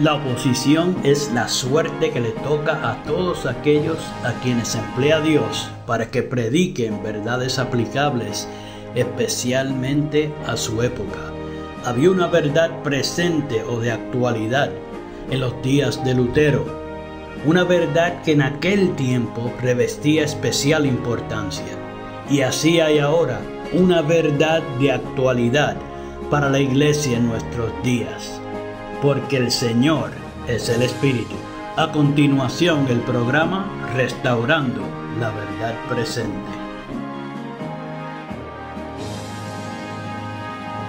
La oposición es la suerte que le toca a todos aquellos a quienes emplea Dios para que prediquen verdades aplicables, especialmente a su época. Había una verdad presente o de actualidad en los días de Lutero, una verdad que en aquel tiempo revestía especial importancia. Y así hay ahora una verdad de actualidad para la iglesia en nuestros días. Porque el Señor es el Espíritu. A continuación, el programa Restaurando la Verdad Presente.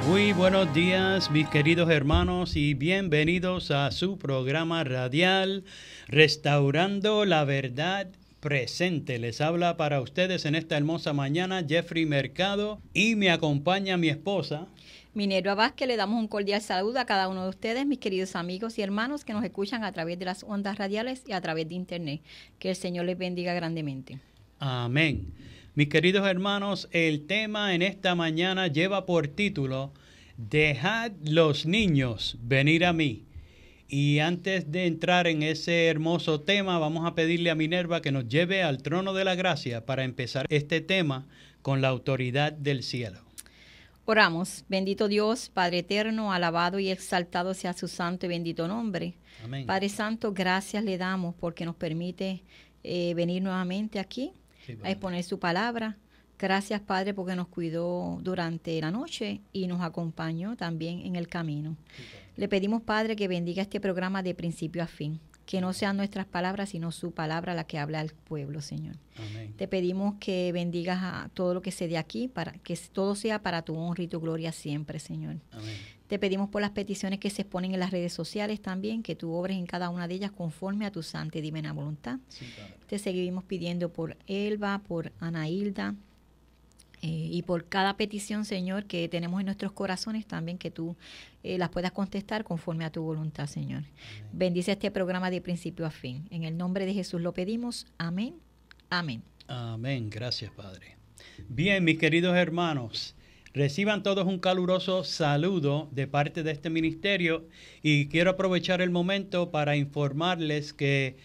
Muy buenos días, mis queridos hermanos, y bienvenidos a su programa radial Restaurando la Verdad Presente. Les habla para ustedes en esta hermosa mañana Jeffrey Mercado y me acompaña mi esposa Minerva Vázquez. Le damos un cordial saludo a cada uno de ustedes, mis queridos amigos y hermanos que nos escuchan a través de las ondas radiales y a través de internet. Que el Señor les bendiga grandemente. Amén. Mis queridos hermanos, el tema en esta mañana lleva por título Dejad los niños venir a mí. Y antes de entrar en ese hermoso tema, vamos a pedirle a Minerva que nos lleve al trono de la gracia para empezar este tema con la autoridad del cielo. Oramos. Bendito Dios, Padre eterno, alabado y exaltado sea su santo y bendito nombre. Amén. Padre Santo, gracias le damos porque nos permite venir nuevamente aquí a exponer su palabra. Gracias, Padre, porque nos cuidó durante la noche y nos acompañó también en el camino. Le pedimos, Padre, que bendiga este programa de principio a fin. Que no sean nuestras palabras, sino su palabra la que habla al pueblo, Señor. Amén. Te pedimos que bendigas a todo lo que se dé aquí, para que todo sea para tu honra y tu gloria siempre, Señor. Amén. Te pedimos por las peticiones que se exponen en las redes sociales también, que tú obres en cada una de ellas conforme a tu santa y divina voluntad. Sí, te seguimos pidiendo por Elba, por Ana Hilda, y por cada petición, Señor, que tenemos en nuestros corazones también, que tú las puedas contestar conforme a tu voluntad, Señor. Amén. Bendice este programa de principio a fin. En el nombre de Jesús lo pedimos. Amén. Amén. Amén. Gracias, Padre. Bien, mis queridos hermanos, reciban todos un caluroso saludo de parte de este ministerio y quiero aprovechar el momento para informarles que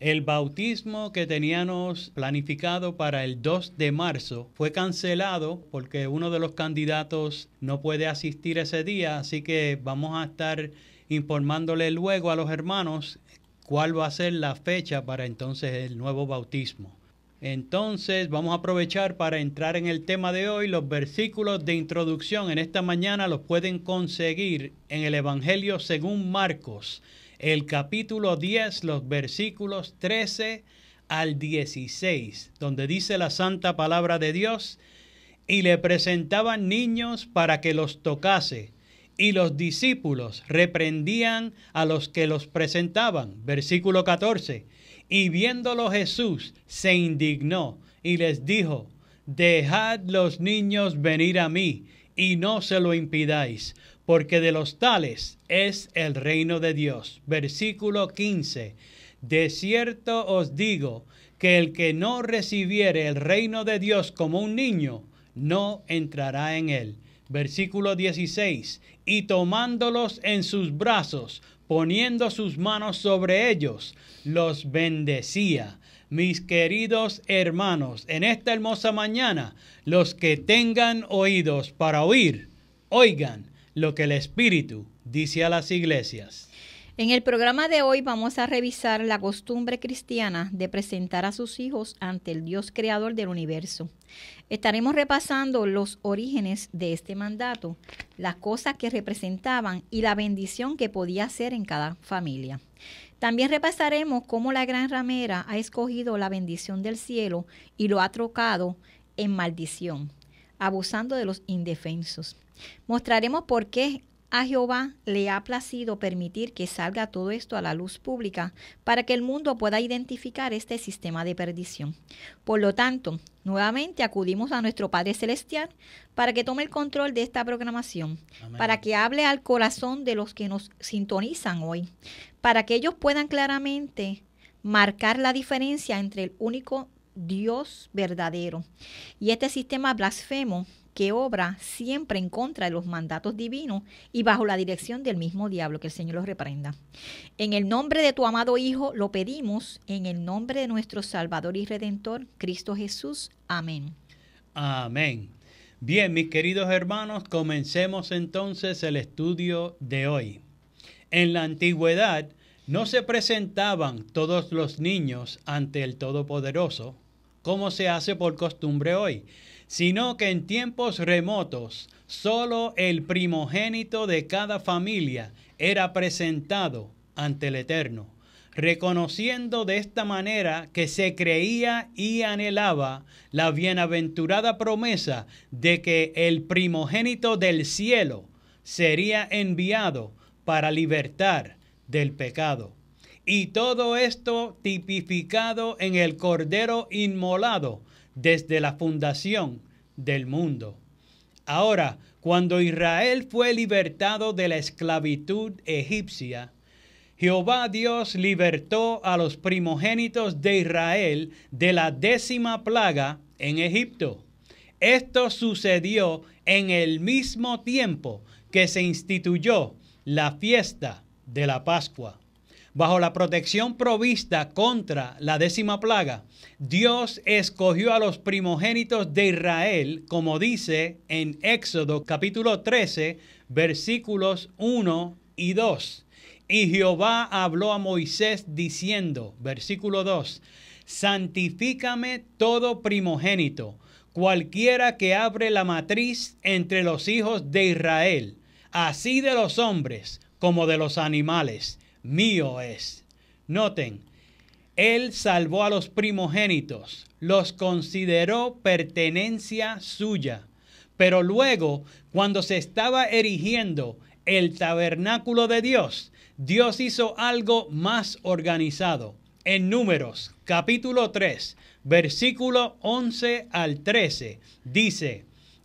el bautismo que teníamos planificado para el 2 de marzo fue cancelado porque uno de los candidatos no puede asistir ese día, así que vamos a estar informándole luego a los hermanos cuál va a ser la fecha para entonces el nuevo bautismo. Entonces vamos a aprovechar para entrar en el tema de hoy. Los versículos de introducción en esta mañana los pueden conseguir en el Evangelio según Marcos, el capítulo 10, los versículos 13 al 16, donde dice la santa palabra de Dios: y le presentaban niños para que los tocase, y los discípulos reprendían a los que los presentaban. Versículo 14, y viéndolo Jesús se indignó y les dijo: dejad los niños venir a mí, y no se lo impidáis, porque de los tales es el reino de Dios. Versículo 15. De cierto os digo que el que no recibiere el reino de Dios como un niño, no entrará en él. Versículo 16. Y tomándolos en sus brazos, poniendo sus manos sobre ellos, los bendecía. Mis queridos hermanos, en esta hermosa mañana, los que tengan oídos para oír, oigan lo que el Espíritu dice a las iglesias. En el programa de hoy vamos a revisar la costumbre cristiana de presentar a sus hijos ante el Dios creador del universo. Estaremos repasando los orígenes de este mandato, las cosas que representaban y la bendición que podía hacer en cada familia. También repasaremos cómo la gran ramera ha escogido la bendición del cielo y lo ha trocado en maldición, abusando de los indefensos. Mostraremos por qué a Jehová le ha placido permitir que salga todo esto a la luz pública para que el mundo pueda identificar este sistema de perdición. Por lo tanto, nuevamente acudimos a nuestro Padre Celestial para que tome el control de esta programación, Amén. para que hable al corazón de los que nos sintonizan hoy, para que ellos puedan claramente marcar la diferencia entre el único Dios verdadero y este sistema blasfemo que obra siempre en contra de los mandatos divinos y bajo la dirección del mismo diablo, que el Señor los reprenda. En el nombre de tu amado Hijo lo pedimos, en el nombre de nuestro Salvador y Redentor, Cristo Jesús. Amén. Amén. Bien, mis queridos hermanos, comencemos entonces el estudio de hoy. En la antigüedad no se presentaban todos los niños ante el Todopoderoso, como se hace por costumbre hoy, sino que en tiempos remotos solo el primogénito de cada familia era presentado ante el Eterno, reconociendo de esta manera que se creía y anhelaba la bienaventurada promesa de que el primogénito del cielo sería enviado para libertar del pecado. Y todo esto tipificado en el Cordero inmolado desde la fundación del mundo. Ahora, cuando Israel fue libertado de la esclavitud egipcia, Jehová Dios libertó a los primogénitos de Israel de la 10ª plaga en Egipto. Esto sucedió en el mismo tiempo que se instituyó la fiesta de la Pascua. Bajo la protección provista contra la 10ª plaga, Dios escogió a los primogénitos de Israel, como dice en Éxodo capítulo 13, versículos 1 y 2. Y Jehová habló a Moisés diciendo, versículo 2, santifícame todo primogénito, cualquiera que abre la matriz entre los hijos de Israel, así de los hombres como de los animales, mío es. Noten, él salvó a los primogénitos, los consideró pertenencia suya, pero luego, cuando se estaba erigiendo el tabernáculo de Dios, Dios hizo algo más organizado. En Números, capítulo 3, versículo 11 al 13, dice,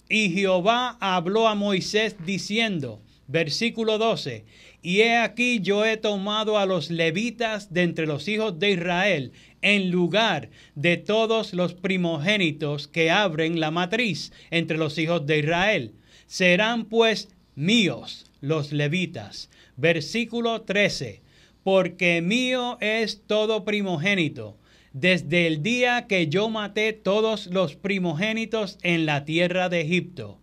y Jehová habló a Moisés diciendo, versículo 12, y he aquí yo he tomado a los levitas de entre los hijos de Israel, en lugar de todos los primogénitos que abren la matriz entre los hijos de Israel. Serán pues míos los levitas. Versículo 13, porque mío es todo primogénito, desde el día que yo maté todos los primogénitos en la tierra de Egipto.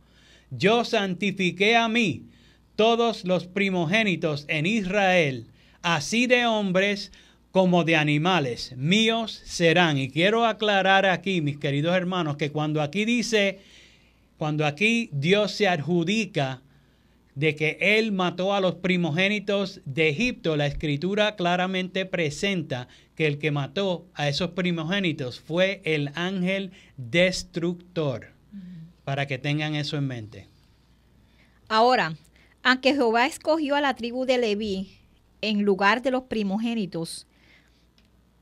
Yo santifiqué a mí todos los primogénitos en Israel, así de hombres como de animales, míos serán. Y quiero aclarar aquí, mis queridos hermanos, que cuando aquí Dios se adjudica de que él mató a los primogénitos de Egipto, la escritura claramente presenta que el que mató a esos primogénitos fue el ángel destructor, para que tengan eso en mente. Ahora, aunque Jehová escogió a la tribu de Leví en lugar de los primogénitos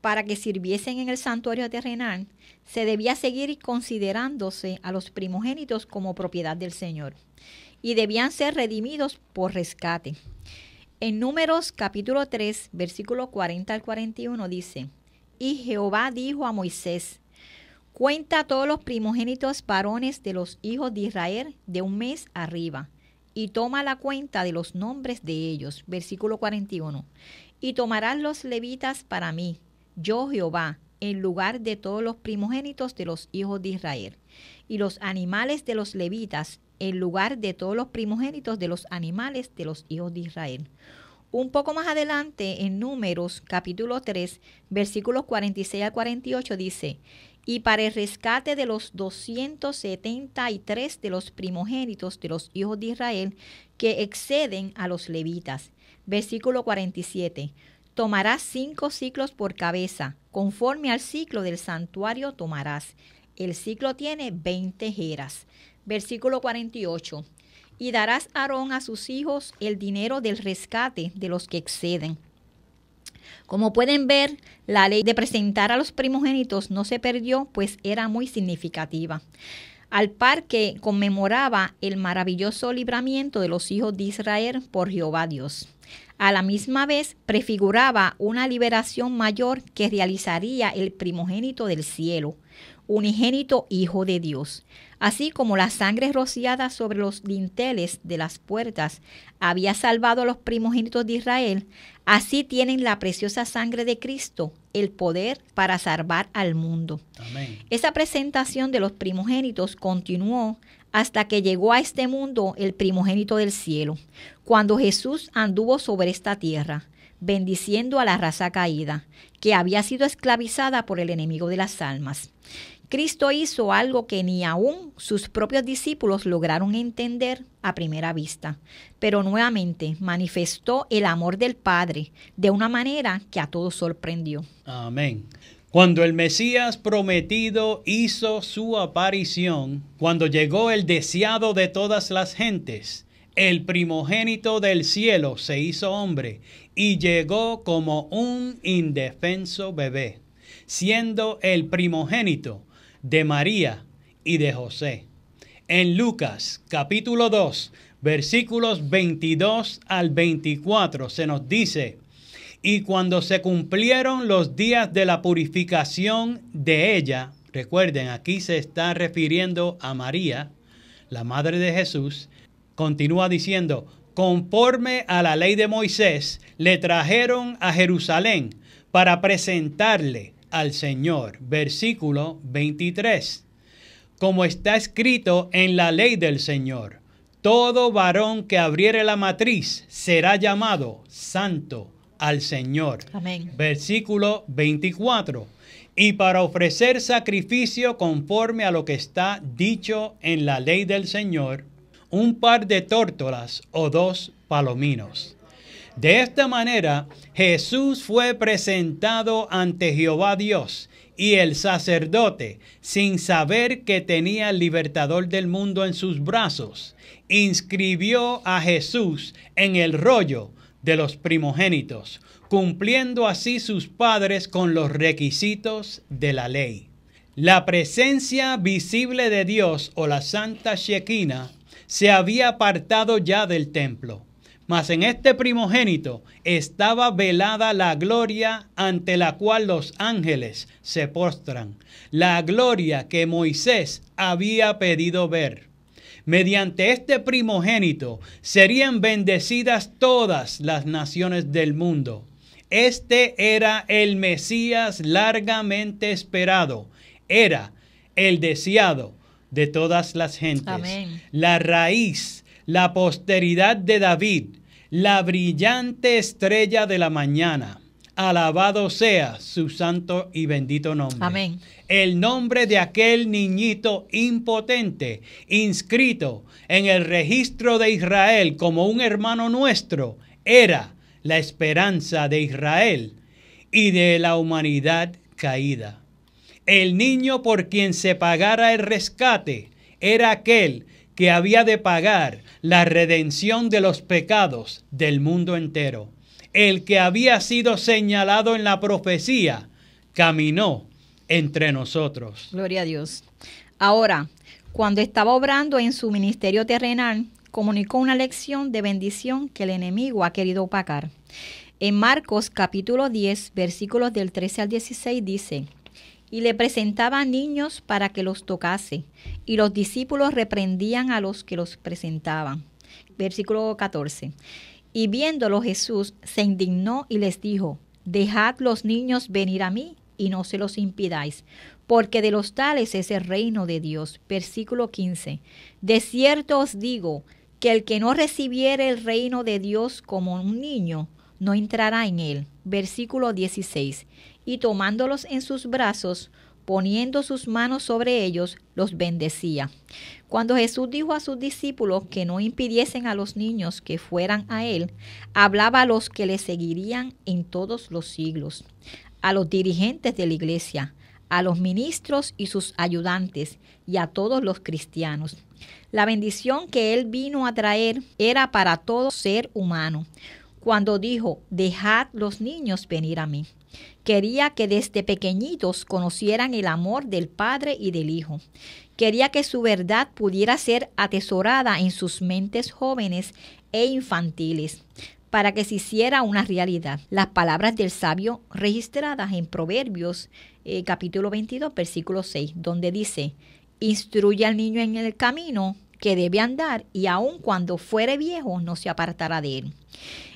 para que sirviesen en el santuario terrenal, se debía seguir considerándose a los primogénitos como propiedad del Señor y debían ser redimidos por rescate. En Números capítulo 3, versículo 40 al 41 dice, y Jehová dijo a Moisés, cuenta todos los primogénitos varones de los hijos de Israel de un mes arriba, y toma la cuenta de los nombres de ellos. Versículo 41, y tomarás los levitas para mí, yo Jehová, en lugar de todos los primogénitos de los hijos de Israel, y los animales de los levitas, en lugar de todos los primogénitos de los animales de los hijos de Israel. Un poco más adelante, en Números, capítulo 3, versículos 46 al 48, dice, y para el rescate de los 273 de los primogénitos de los hijos de Israel que exceden a los levitas. Versículo 47, tomarás 5 siclos por cabeza, conforme al ciclo del santuario tomarás. El ciclo tiene 20 jeras. Versículo 48. Y darás a Aarón a sus hijos el dinero del rescate de los que exceden. Como pueden ver, la ley de presentar a los primogénitos no se perdió, pues era muy significativa. Al par que conmemoraba el maravilloso libramiento de los hijos de Israel por Jehová Dios. A la misma vez prefiguraba una liberación mayor que realizaría el primogénito del cielo. unigénito Hijo de Dios. Así como la sangre rociada sobre los dinteles de las puertas había salvado a los primogénitos de Israel, así tienen la preciosa sangre de Cristo el poder para salvar al mundo. Amén. Esa presentación de los primogénitos continuó hasta que llegó a este mundo el primogénito del cielo, cuando Jesús anduvo sobre esta tierra, bendiciendo a la raza caída, que había sido esclavizada por el enemigo de las almas. Cristo hizo algo que ni aún sus propios discípulos lograron entender a primera vista, pero nuevamente manifestó el amor del Padre de una manera que a todos sorprendió. Amén. Cuando el Mesías prometido hizo su aparición, cuando llegó el deseado de todas las gentes, el primogénito del cielo se hizo hombre y llegó como un indefenso bebé, siendo el primogénito de María y de José. En Lucas capítulo 2, versículos 22 al 24 se nos dice: y cuando se cumplieron los días de la purificación de ella, recuerden, aquí se está refiriendo a María, la madre de Jesús, continúa diciendo: conforme a la ley de Moisés, le trajeron a Jerusalén para presentarle al Señor. Versículo 23. Como está escrito en la ley del Señor, todo varón que abriere la matriz será llamado santo al Señor. Amén. Versículo 24. Y para ofrecer sacrificio conforme a lo que está dicho en la ley del Señor, un par de tórtolas o 2 palominos. De esta manera, Jesús fue presentado ante Jehová Dios, y el sacerdote, sin saber que tenía el libertador del mundo en sus brazos, inscribió a Jesús en el rollo de los primogénitos, cumpliendo así sus padres con los requisitos de la ley. La presencia visible de Dios, o la Santa Shekinah, se había apartado ya del templo, mas en este primogénito estaba velada la gloria ante la cual los ángeles se postran, la gloria que Moisés había pedido ver. Mediante este primogénito serían bendecidas todas las naciones del mundo. Este era el Mesías largamente esperado, era el deseado de todas las gentes. Amén. La raíz, la posteridad de David, la brillante estrella de la mañana. Alabado sea su santo y bendito nombre. Amén. El nombre de aquel niñito impotente, inscrito en el registro de Israel como un hermano nuestro, era la esperanza de Israel y de la humanidad caída. El niño por quien se pagara el rescate era aquel que había de pagar la redención de los pecados del mundo entero. El que había sido señalado en la profecía caminó entre nosotros. Gloria a Dios. Ahora, cuando estaba obrando en su ministerio terrenal, comunicó una lección de bendición que el enemigo ha querido opacar. En Marcos capítulo 10, versículos del 13 al 16 dice: y le presentaba niños para que los tocase, y los discípulos reprendían a los que los presentaban. Versículo 14. Y viéndolo Jesús se indignó y les dijo: dejad los niños venir a mí, y no se los impidáis, porque de los tales es el reino de Dios. Versículo 15. De cierto os digo, que el que no recibiere el reino de Dios como un niño, no entrará en él. Versículo 16. Y tomándolos en sus brazos, poniendo sus manos sobre ellos, los bendecía. Cuando Jesús dijo a sus discípulos que no impidiesen a los niños que fueran a él, hablaba a los que le seguirían en todos los siglos, a los dirigentes de la iglesia, a los ministros y sus ayudantes, y a todos los cristianos. La bendición que él vino a traer era para todo ser humano. Cuando dijo: dejad los niños venir a mí, quería que desde pequeñitos conocieran el amor del Padre y del Hijo. Quería que su verdad pudiera ser atesorada en sus mentes jóvenes e infantiles, para que se hiciera una realidad. Las palabras del sabio registradas en Proverbios capítulo 22, versículo 6, donde dice: instruye al niño en el camino que debe andar, y aun cuando fuere viejo no se apartará de él.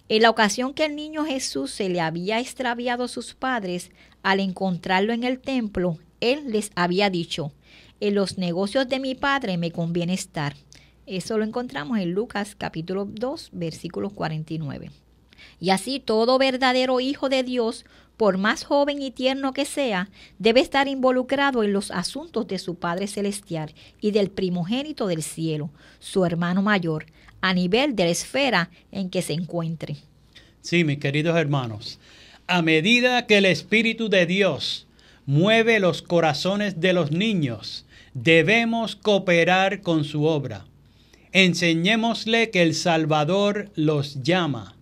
En la ocasión que el niño Jesús se le había extraviado a sus padres, al encontrarlo en el templo, él les había dicho: en los negocios de mi padre me conviene estar. Eso lo encontramos en Lucas capítulo 2, versículo 49. Y así todo verdadero hijo de Dios, por más joven y tierno que sea, debe estar involucrado en los asuntos de su Padre Celestial y del primogénito del cielo, su hermano mayor, a nivel de la esfera en que se encuentre. Sí, mis queridos hermanos, a medida que el Espíritu de Dios mueve los corazones de los niños, debemos cooperar con su obra. Enseñémosle que el Salvador los llama,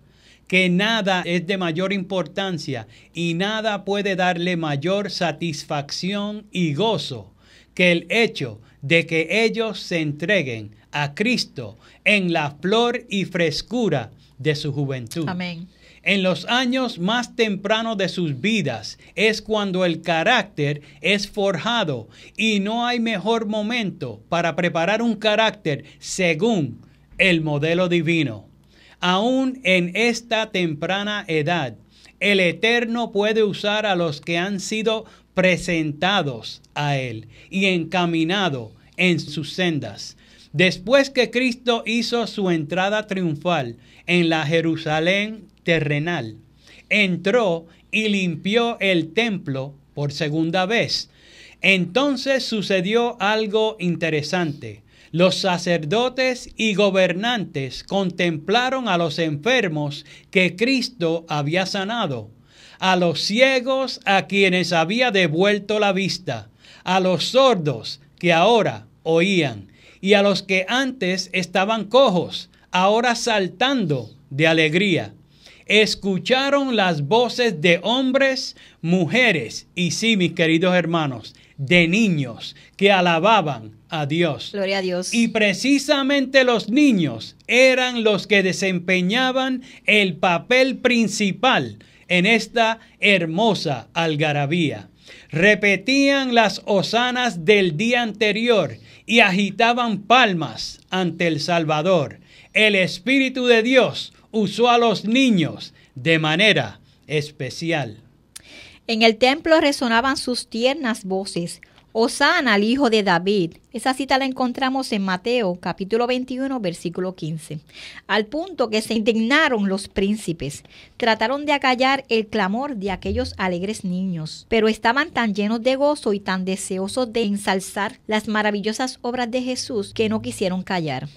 que nada es de mayor importancia y nada puede darle mayor satisfacción y gozo que el hecho de que ellos se entreguen a Cristo en la flor y frescura de su juventud. Amén. En los años más tempranos de sus vidas es cuando el carácter es forjado, y no hay mejor momento para preparar un carácter según el modelo divino. Aún en esta temprana edad, el Eterno puede usar a los que han sido presentados a Él y encaminado en sus sendas. Después que Cristo hizo su entrada triunfal en la Jerusalén terrenal, entró y limpió el templo por segunda vez. Entonces sucedió algo interesante. Los sacerdotes y gobernantes contemplaron a los enfermos que Cristo había sanado, a los ciegos a quienes había devuelto la vista, a los sordos que ahora oían, y a los que antes estaban cojos, ahora saltando de alegría. Escucharon las voces de hombres, mujeres y, sí, mis queridos hermanos, de niños que alababan a Dios. Gloria a Dios. Y precisamente los niños eran los que desempeñaban el papel principal en esta hermosa algarabía. Repetían las hosanas del día anterior y agitaban palmas ante el Salvador. El Espíritu de Dios usó a los niños de manera especial. En el templo resonaban sus tiernas voces: Hosana al Hijo de David. Esa cita la encontramos en Mateo capítulo 21, versículo 15. Al punto que se indignaron los príncipes. Trataron de acallar el clamor de aquellos alegres niños, pero estaban tan llenos de gozo y tan deseosos de ensalzar las maravillosas obras de Jesús que no quisieron callar.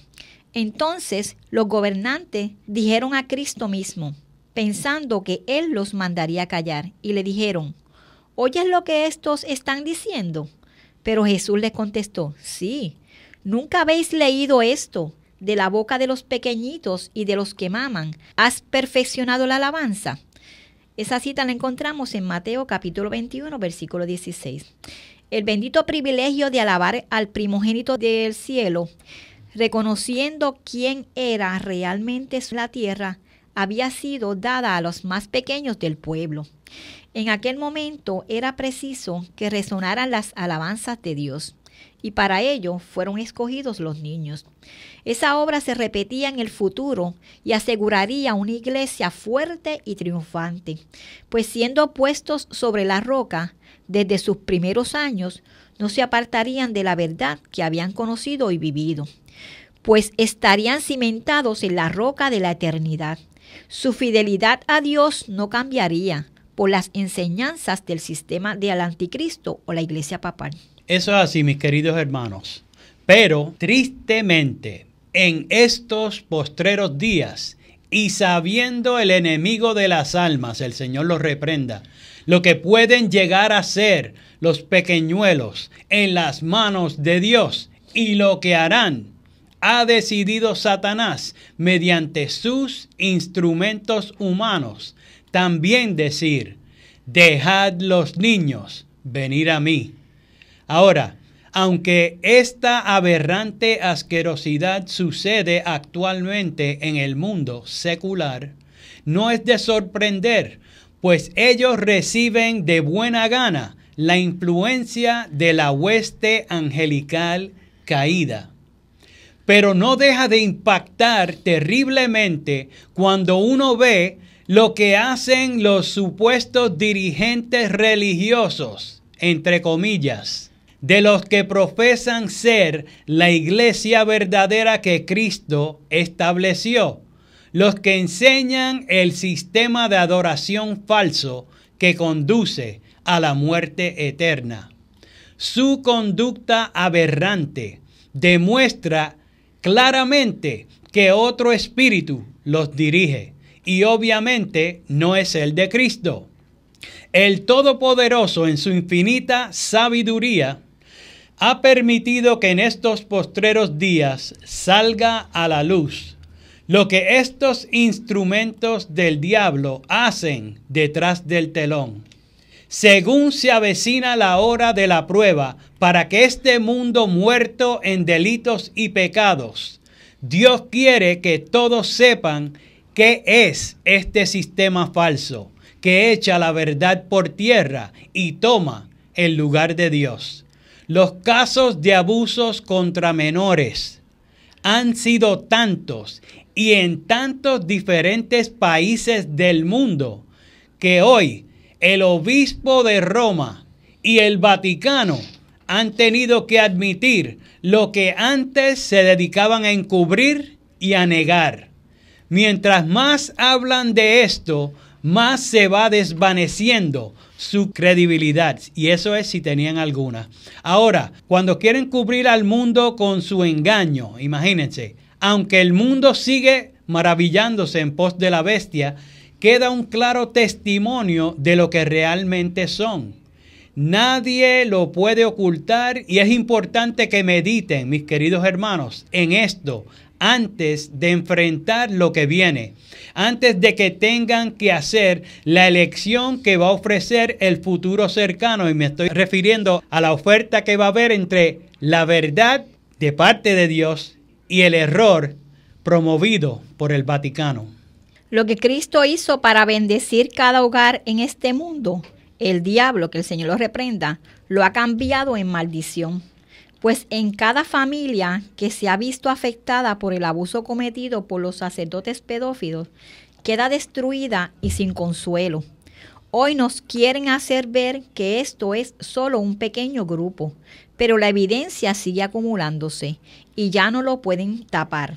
Entonces los gobernantes dijeron a Cristo mismo, pensando que Él los mandaría callar, y le dijeron: ¿oyes lo que estos están diciendo? Pero Jesús les contestó: sí, ¿nunca habéis leído esto? De la boca de los pequeñitos y de los que maman, ¿has perfeccionado la alabanza? Esa cita la encontramos en Mateo capítulo 21, versículo 16. El bendito privilegio de alabar al primogénito del cielo, reconociendo quién era realmente la tierra, había sido dada a los más pequeños del pueblo. En aquel momento era preciso que resonaran las alabanzas de Dios, y para ello fueron escogidos los niños. Esa obra se repetía en el futuro y aseguraría una iglesia fuerte y triunfante, pues siendo puestos sobre la roca desde sus primeros años, no se apartarían de la verdad que habían conocido y vivido, pues estarían cimentados en la roca de la eternidad. Su fidelidad a Dios no cambiaría por las enseñanzas del sistema del anticristo o la iglesia papal. Eso es así, mis queridos hermanos. Pero, tristemente, en estos postreros días, y sabiendo el enemigo de las almas, el Señor los reprenda, lo que pueden llegar a ser los pequeñuelos en las manos de Dios y lo que harán, ha decidido Satanás, mediante sus instrumentos humanos, también decir: dejad los niños venir a mí. Ahora, aunque esta aberrante asquerosidad sucede actualmente en el mundo secular, no es de sorprender, pues ellos reciben de buena gana la influencia de la hueste angelical caída. Pero no deja de impactar terriblemente cuando uno ve lo que hacen los supuestos dirigentes religiosos, entre comillas, de los que profesan ser la iglesia verdadera que Cristo estableció, los que enseñan el sistema de adoración falso que conduce a la muerte eterna. Su conducta aberrante demuestra claramente que otro espíritu los dirige y obviamente no es el de Cristo. El Todopoderoso en su infinita sabiduría ha permitido que en estos postreros días salga a la luz lo que estos instrumentos del diablo hacen detrás del telón. Según se avecina la hora de la prueba para que este mundo muerto en delitos y pecados, Dios quiere que todos sepan qué es este sistema falso que echa la verdad por tierra y toma el lugar de Dios. Los casos de abusos contra menores han sido tantos y en tantos diferentes países del mundo que hoy el obispo de Roma y el Vaticano han tenido que admitir lo que antes se dedicaban a encubrir y a negar. Mientras más hablan de esto, más se va desvaneciendo su credibilidad. Y eso es si tenían alguna. Ahora, cuando quieren cubrir al mundo con su engaño, imagínense, aunque el mundo sigue maravillándose en pos de la bestia, queda un claro testimonio de lo que realmente son. Nadie lo puede ocultar y es importante que mediten, mis queridos hermanos, en esto antes de enfrentar lo que viene, antes de que tengan que hacer la elección que va a ofrecer el futuro cercano. Y me estoy refiriendo a la oferta que va a haber entre la verdad de parte de Dios y el error promovido por el Vaticano. Lo que Cristo hizo para bendecir cada hogar en este mundo, el diablo, que el Señor lo reprenda, lo ha cambiado en maldición. Pues en cada familia que se ha visto afectada por el abuso cometido por los sacerdotes pedófilos, queda destruida y sin consuelo. Hoy nos quieren hacer ver que esto es solo un pequeño grupo, pero la evidencia sigue acumulándose y ya no lo pueden tapar.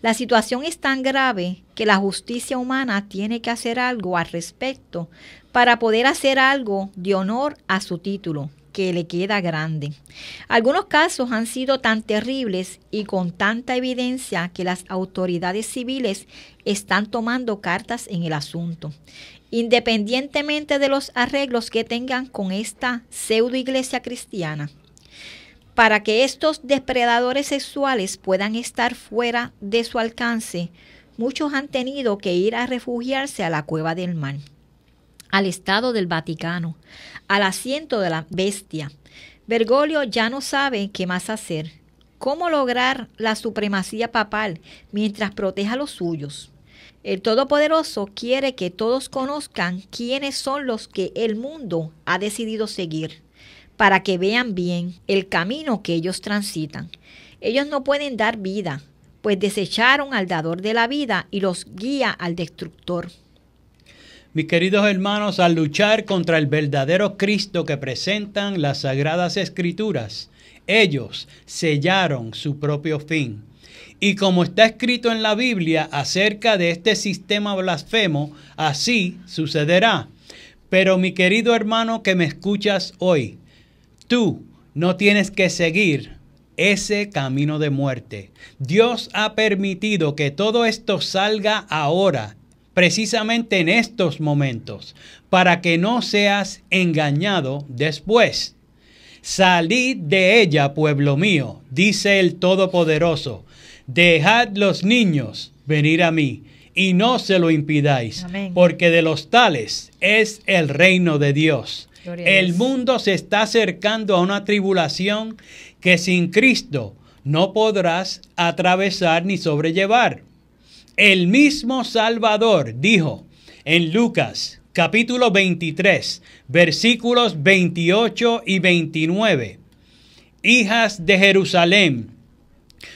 La situación es tan grave que la justicia humana tiene que hacer algo al respecto para poder hacer algo de honor a su título, que le queda grande. Algunos casos han sido tan terribles y con tanta evidencia que las autoridades civiles están tomando cartas en el asunto. Independientemente de los arreglos que tengan con esta pseudo iglesia cristiana, para que estos depredadores sexuales puedan estar fuera de su alcance, muchos han tenido que ir a refugiarse a la Cueva del Mar, al Estado del Vaticano, al asiento de la bestia. Bergoglio ya no sabe qué más hacer, cómo lograr la supremacía papal mientras proteja a los suyos. El Todopoderoso quiere que todos conozcan quiénes son los que el mundo ha decidido seguir, para que vean bien el camino que ellos transitan. Ellos no pueden dar vida, pues desecharon al dador de la vida y los guía al destructor. Mis queridos hermanos, al luchar contra el verdadero Cristo que presentan las Sagradas Escrituras, ellos sellaron su propio fin. Y como está escrito en la Biblia acerca de este sistema blasfemo, así sucederá. Pero mi querido hermano que me escuchas hoy, tú no tienes que seguir ese camino de muerte. Dios ha permitido que todo esto salga ahora, precisamente en estos momentos, para que no seas engañado después. Salid de ella, pueblo mío, dice el Todopoderoso. Dejad los niños venir a mí, y no se lo impidáis, amén, porque de los tales es el reino de Dios. El mundo se está acercando a una tribulación que sin Cristo no podrás atravesar ni sobrellevar. El mismo Salvador dijo en Lucas capítulo 23, versículos 28 y 29. Hijas de Jerusalén,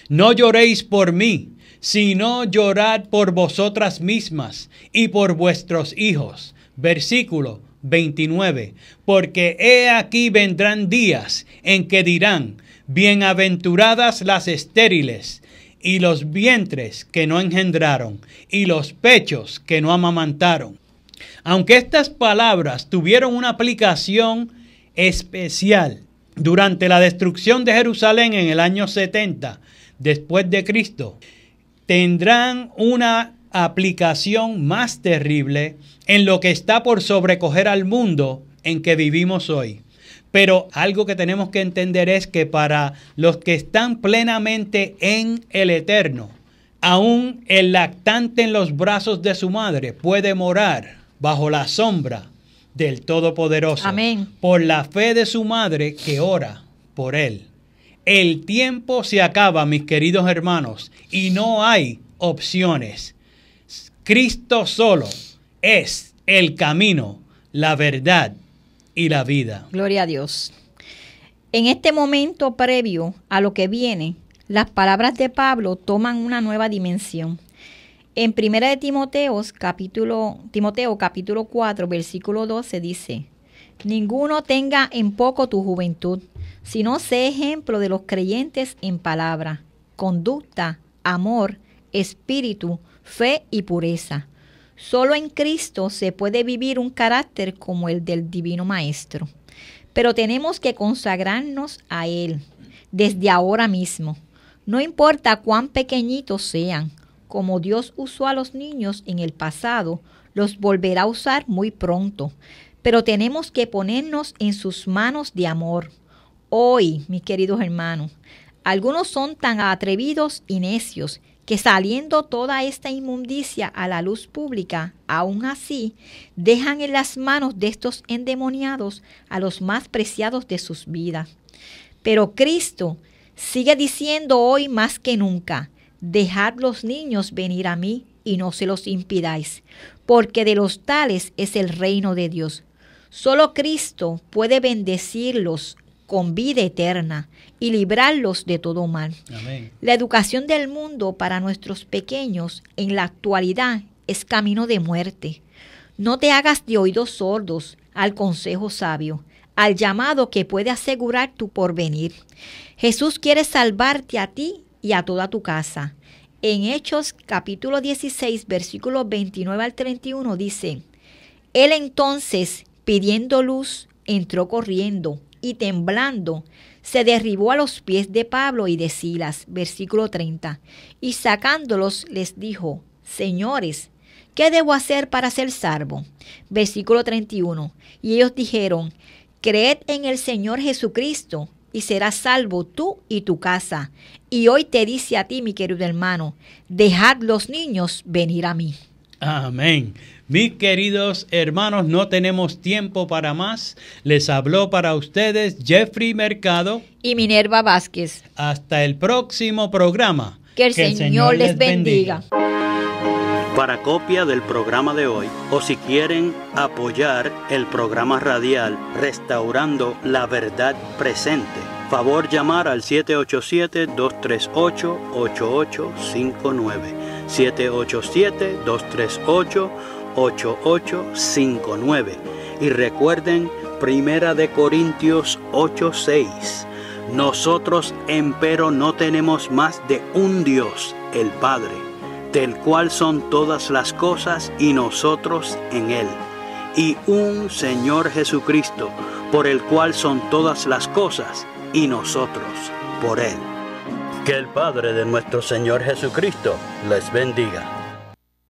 no lloréis por mí, sino llorad por vosotras mismas y por vuestros hijos. Versículo 29. Porque he aquí vendrán días en que dirán, bienaventuradas las estériles, y los vientres que no engendraron, y los pechos que no amamantaron. Aunque estas palabras tuvieron una aplicación especial durante la destrucción de Jerusalén en el año 70 después de Cristo, tendrán una aplicación más terrible en lo que está por sobrecoger al mundo en que vivimos hoy. Pero algo que tenemos que entender es que para los que están plenamente en el eterno, aún el lactante en los brazos de su madre puede morar bajo la sombra del Todopoderoso. Amén. Por la fe de su madre que ora por él. El tiempo se acaba, mis queridos hermanos, y no hay opciones. Cristo solo es el camino, la verdad y la vida. Gloria a Dios. En este momento previo a lo que viene, las palabras de Pablo toman una nueva dimensión. En 1 de Timoteo capítulo 4, versículo 12 dice, ninguno tenga en poco tu juventud, sino sé ejemplo de los creyentes en palabra, conducta, amor, espíritu, fe y pureza. Solo en Cristo se puede vivir un carácter como el del Divino Maestro. Pero tenemos que consagrarnos a Él desde ahora mismo. No importa cuán pequeñitos sean, como Dios usó a los niños en el pasado, los volverá a usar muy pronto. Pero tenemos que ponernos en sus manos de amor. Hoy, mis queridos hermanos, algunos son tan atrevidos y necios que saliendo toda esta inmundicia a la luz pública, aún así, dejan en las manos de estos endemoniados a los más preciados de sus vidas. Pero Cristo sigue diciendo hoy más que nunca, dejad los niños venir a mí y no se los impidáis, porque de los tales es el reino de Dios. Solo Cristo puede bendecirlos con vida eterna y librarlos de todo mal. Amén. La educación del mundo para nuestros pequeños en la actualidad es camino de muerte. No te hagas de oídos sordos al consejo sabio, al llamado que puede asegurar tu porvenir. Jesús quiere salvarte a ti y a toda tu casa. En Hechos capítulo 16, versículos 29 al 31 dice, Él entonces, pidiendo luz, entró corriendo y temblando, se derribó a los pies de Pablo y de Silas, versículo 30, y sacándolos les dijo, Señores, ¿qué debo hacer para ser salvo? Versículo 31, y ellos dijeron, Creed en el Señor Jesucristo, y serás salvo tú y tu casa. Y hoy te dice a ti, mi querido hermano, dejad los niños venir a mí. Amén. Mis queridos hermanos, no tenemos tiempo para más. Les habló para ustedes Jeffrey Mercado y Minerva Vázquez. Hasta el próximo programa. Que el Señor les bendiga. Para copia del programa de hoy, o si quieren apoyar el programa radial Restaurando la Verdad Presente, favor llamar al 787-238-8859. 787-238-8859. Y recuerden, 1 Corintios 8:6. Nosotros, empero, no tenemos más de un Dios, el Padre, del cual son todas las cosas y nosotros en Él, y un Señor Jesucristo, por el cual son todas las cosas y nosotros por Él. Que el Padre de nuestro Señor Jesucristo les bendiga.